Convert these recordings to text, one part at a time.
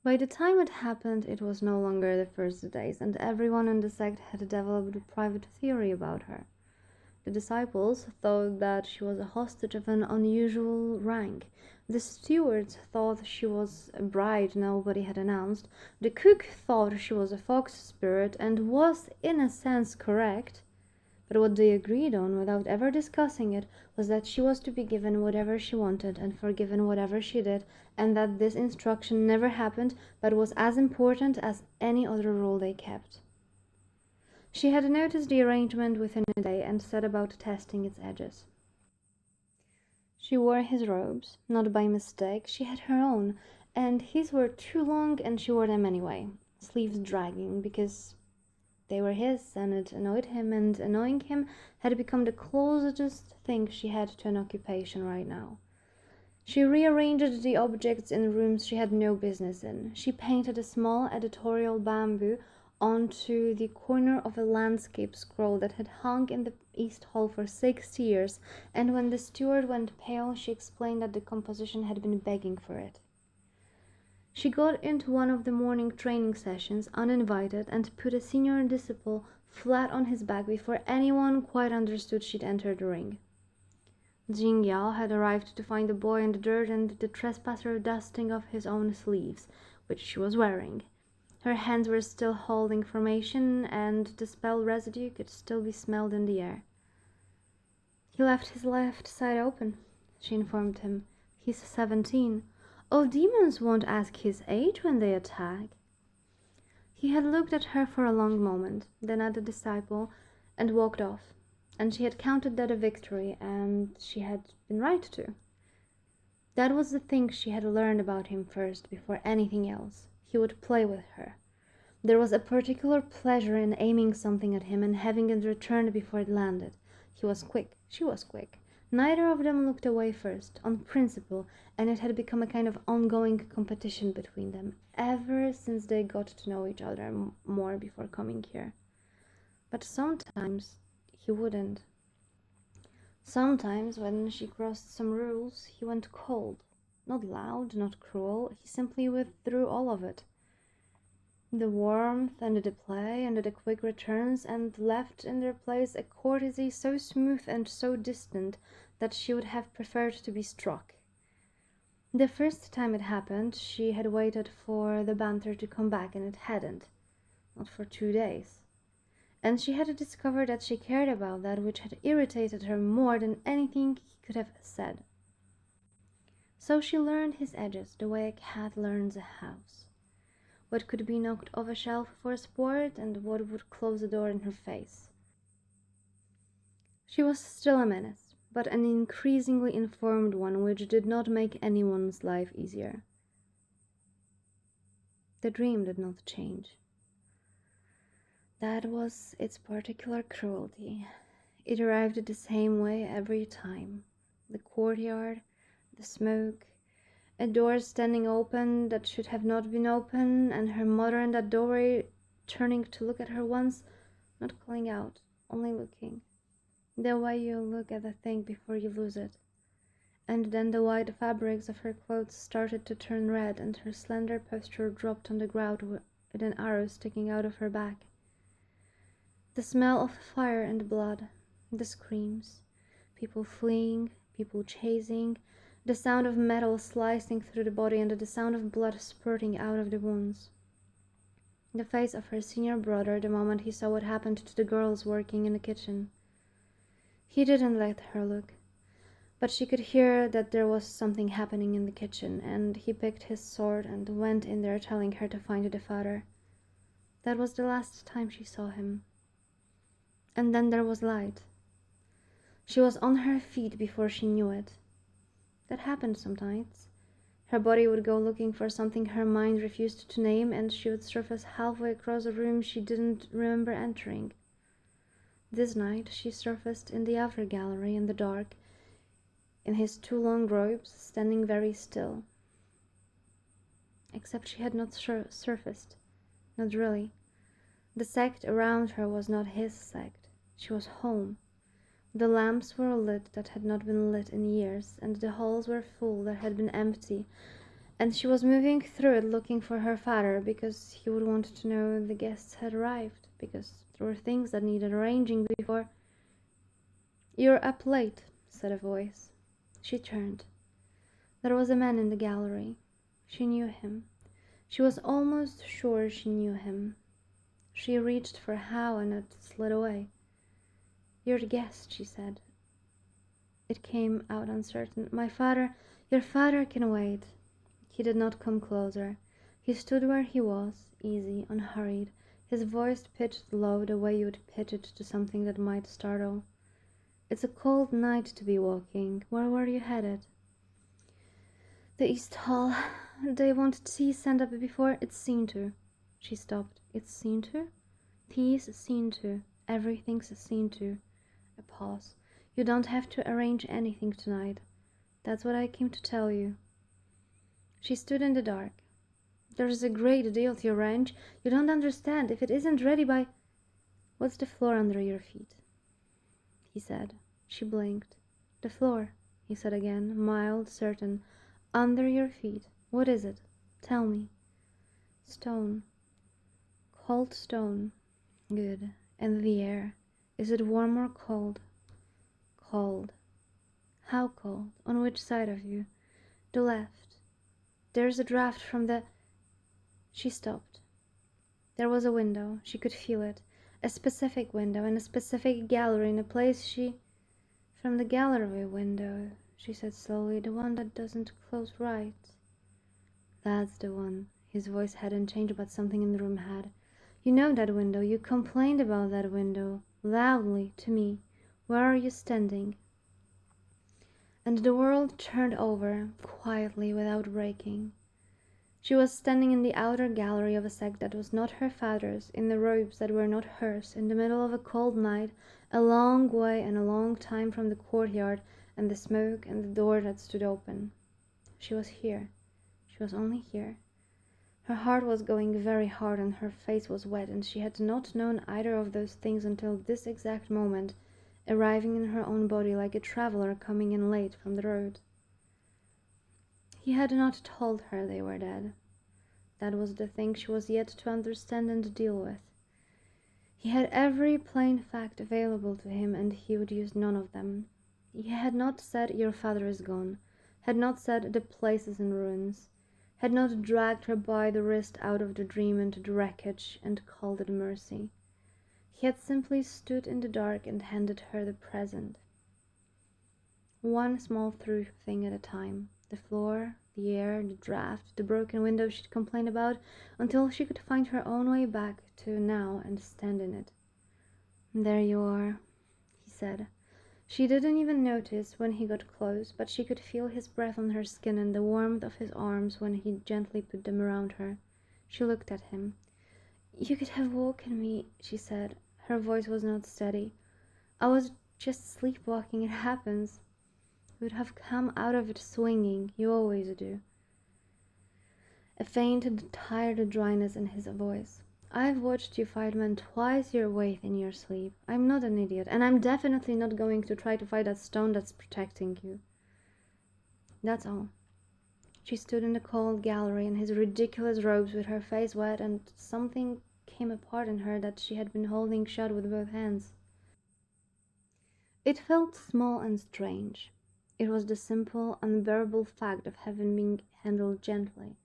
By the time it happened, it was no longer the first days, and everyone in the sect had developed a private theory about her. The disciples thought that she was a hostage of an unusual rank. The stewards thought she was a bride nobody had announced. The cook thought she was a fox spirit, and was, in a sense, correct. But what they agreed on, without ever discussing it, was that she was to be given whatever she wanted and forgiven whatever she did, and that this instruction never happened, but was as important as any other rule they kept. She had noticed the arrangement within a day and set about testing its edges. She wore his robes, not by mistake, she had her own, and his were too long and she wore them anyway, sleeves dragging, because they were his, and it annoyed him, and annoying him had become the closest thing she had to an occupation right now. She rearranged the objects in rooms she had no business in. She painted a small editorial bamboo onto the corner of a landscape scroll that had hung in the East Hall for 6 years, and when the steward went pale, she explained that the composition had been begging for it. She got into one of the morning training sessions, uninvited, and put a senior disciple flat on his back before anyone quite understood she'd entered the ring. Nyaehh had arrived to find the boy in the dirt and the trespasser dusting off his own sleeves, which she was wearing. Her hands were still holding formation, and the spell residue could still be smelled in the air. "He left his left side open," she informed him. "He's 17. Oh, demons won't ask his age when they attack." He had looked at her for a long moment, then at the disciple, and walked off, and she had counted that a victory, and she had been right to. That was the thing she had learned about him first, before anything else. He would play with her. There was a particular pleasure in aiming something at him and having it returned before it landed. He was quick, she was quick. Neither of them looked away first, on principle, and it had become a kind of ongoing competition between them, ever since they got to know each other more before coming here. But sometimes he wouldn't. Sometimes, when she crossed some rules, he went cold. Not loud, not cruel, he simply withdrew all of it. The warmth and the play and the quick returns, and left in their place a courtesy so smooth and so distant that she would have preferred to be struck. The first time it happened, she had waited for the banter to come back, and it hadn't. Not for 2 days. And she had discovered that she cared about that which had irritated her more than anything he could have said. So she learned his edges the way a cat learns a house. What could be knocked off a shelf for sport, and what would close the door in her face. She was still a menace, but an increasingly informed one, which did not make anyone's life easier. The dream did not change. That was its particular cruelty. It arrived the same way every time. The courtyard, the smoke, a door standing open that should have not been open, and her mother in that doorway turning to look at her once, not calling out, only looking. The way you look at a thing before you lose it. And then the white fabrics of her clothes started to turn red, and her slender posture dropped on the ground with an arrow sticking out of her back. The smell of fire and blood, the screams, people fleeing, people chasing, the sound of metal slicing through the body, and the sound of blood spurting out of the wounds. The face of her senior brother the moment he saw what happened to the girls working in the kitchen. He didn't let her look, but she could hear that there was something happening in the kitchen, and he picked his sword and went in there telling her to find the father. That was the last time she saw him. And then there was light. She was on her feet before she knew it. That happened sometimes. Her body would go looking for something her mind refused to name, and she would surface halfway across a room she didn't remember entering. This night she surfaced in the outer gallery in the dark, in his 2 long robes, standing very still. Except she had not surfaced. Not really. The sect around her was not his sect. She was home. The lamps were lit that had not been lit in years, and the halls were full that had been empty, and she was moving through it looking for her father because he would want to know the guests had arrived, because there were things that needed arranging before. "You're up late," said a voice. She turned. There was a man in the gallery. She knew him. She was almost sure she knew him. She reached for How and it slid away. "Your guest," she said. It came out uncertain. Your father can wait." He did not come closer. He stood where he was, easy, unhurried, his voice pitched low the way you would pitch it to something that might startle. "It's a cold night to be walking. Where were you headed?" "The East Hall. They want tea sent up before it's seen to." She stopped. "It's seen to?" "Tea's seen to. Everything's seen to." A pause. "You don't have to arrange anything tonight. That's what I came to tell you." She stood in the dark. "There's a great deal to arrange. You don't understand. If it isn't ready by—" "What's the floor under your feet?" he said. She blinked. "The floor," he said again, mild, certain. "Under your feet. What is it? Tell me." "Stone. Cold stone." "Good. And the air. Is it warm or cold?" "Cold." "How cold? On which side of you?" "The left. There's a draft from the—" She stopped. There was a window. She could feel it. A specific window in a specific gallery in a place she— "From the gallery window," she said slowly, "the one that doesn't close right." "That's the one." His voice hadn't changed, but something in the room had. "You know that window. You complained about that window. Loudly, to me. Where are you standing?" And the world turned over, quietly, without breaking. She was standing in the outer gallery of a sect that was not her father's, in the robes that were not hers, in the middle of a cold night, a long way and a long time from the courtyard and the smoke and the door that stood open. She was here. She was only here. Her heart was going very hard and her face was wet, and she had not known either of those things until this exact moment, arriving in her own body like a traveler coming in late from the road. He had not told her they were dead. That was the thing she was yet to understand and deal with. He had every plain fact available to him, and he would use none of them. He had not said, "Your father is gone," had not said, "The place is in ruins," had not dragged her by the wrist out of the dream into the wreckage and called it mercy. He had simply stood in the dark and handed her the present. One small through thing at a time. The floor, the air, the draft, the broken window she'd complained about, until she could find her own way back to now and stand in it. "There you are," he said. She didn't even notice when he got close, but she could feel his breath on her skin and the warmth of his arms when he gently put them around her. She looked at him. "You could have woken me," she said. Her voice was not steady. "I was just sleepwalking. It happens." "You would have come out of it swinging. You always do." A faint and tired dryness in his voice. "I've watched you fight men twice your weight in your sleep. I'm not an idiot, and I'm definitely not going to try to fight that stone that's protecting you. That's all." She stood in the cold gallery in his ridiculous robes with her face wet, and something came apart in her that she had been holding shut with both hands. It felt small and strange. It was the simple, unbearable fact of having been handled gently,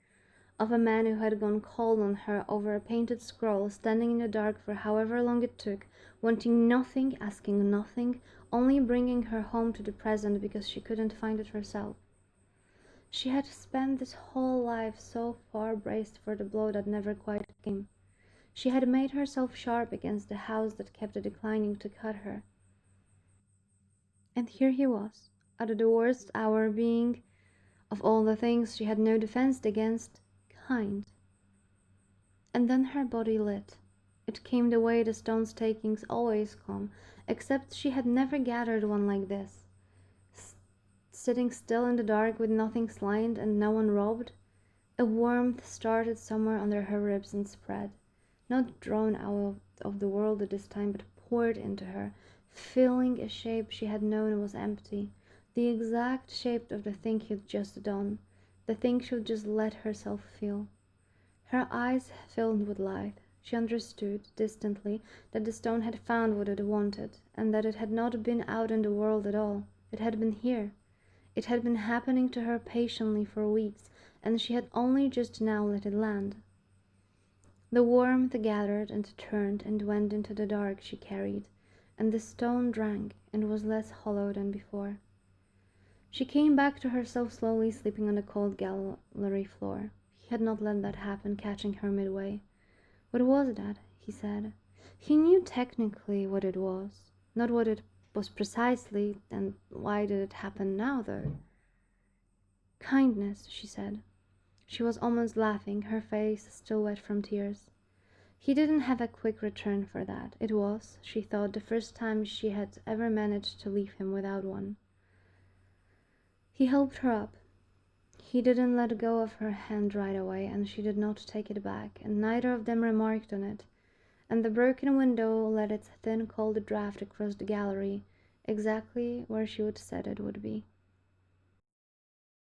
of a man who had gone cold on her over a painted scroll, standing in the dark for however long it took, wanting nothing, asking nothing, only bringing her home to the present because she couldn't find it herself. She had spent this whole life so far braced for the blow that never quite came. She had made herself sharp against the house that kept declining to cut her. And here he was, at the worst hour, being, of all the things she had no defense against, kind. And then her body lit. It came the way the stone's takings always come, except she had never gathered one like this. Sitting still in the dark with nothing slain and no one robbed. A warmth started somewhere under her ribs and spread, not drawn out of the world at this time, but poured into her, filling a shape she had known was empty, the exact shape of the thing he'd just done, the thing she would just let herself feel. Her eyes filled with light. She understood, distantly, that the stone had found what it wanted, and that it had not been out in the world at all. It had been here. It had been happening to her patiently for weeks, and she had only just now let it land. The warmth gathered and turned and went into the dark she carried, and the stone drank and was less hollow than before. She came back to herself slowly, sleeping on the cold gallery floor. He had not let that happen, catching her midway. What was that? He said. He knew technically what it was, not what it was precisely, and why did it happen now, though? Kindness, she said. She was almost laughing, her face still wet from tears. He didn't have a quick return for that. It was, she thought, the first time she had ever managed to leave him without one. He helped her up. He didn't let go of her hand right away, and she did not take it back, and neither of them remarked on it, and the broken window let its thin cold draught across the gallery, exactly where she would said it would be.